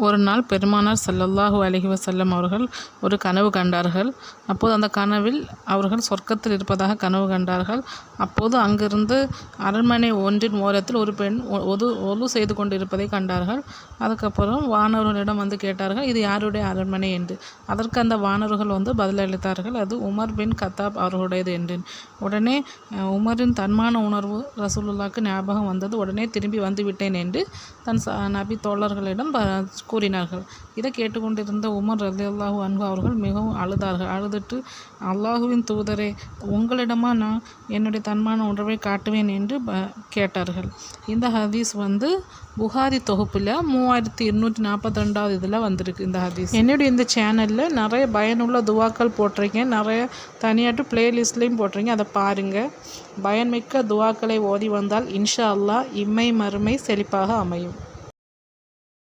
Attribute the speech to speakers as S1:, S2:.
S1: ஒரு நாள் பெருமானார் ஸல்லல்லாஹு அலைஹி வஸல்லம் அவர்கள் ஒரு கனவு கண்டார்கள். அப்போது அந்த கனவில் அவர்கள் சொர்க்கத்தில் இருப்பதாக கனவு கண்டார்கள். அப்போது அங்கிருந்து அரண்மனை ஒன்றின் ஓரத்தில் ஒரு பெண் ஒது செய்து கொண்டிருப்பதை கண்டார்கள். அதுக்கப்புறம் வானவர்களிடம் வந்து கேட்டார்கள், இது யாருடைய அரண்மனை என்று. அதற்கு அந்த வானவர்கள் பதிலளித்தார்கள், அது உமர் பின் கத்தாப் அவர்களுடையது என்று. உடனே உமரின் தன்மான உணர்வு ரசூலுல்லாஹ்க்கு ஞாபகம் வந்தது. உடனே திரும்பி வந்துவிட்டேன் என்று தன் நபி தோழர்களிடம் கூறினார்கள். இதை கேட்டுக்கொண்டிருந்த உமர் ரலியல்லாஹு அன்ஹு அவர்கள் மிகவும் அழுதார்கள். அழுதுட்டு, அல்லாஹுவின் தூதரே, உங்களிடமா நான் என்னுடைய தன்மான உணர்வை காட்டுவேன் என்று கேட்டார்கள். இந்த ஹதீஸ் புகாரி தொகுப்பில் 3242 இதில் வந்திருக்கு. இந்த ஹதீஸ் என்னுடைய இந்த சேனலில் நிறைய பயனுள்ள துவாக்கள் போட்டிருக்கேன். நிறைய தனியாட்டு பிளேலிஸ்ட்லேயும் போட்டிருக்கேன். அதை பாருங்கள். பயன்மிக்க துவாக்களை ஓதி வந்தால் இன்ஷா அல்லாஹ் இம்மை மறுமை செழிப்பாக அமையும்.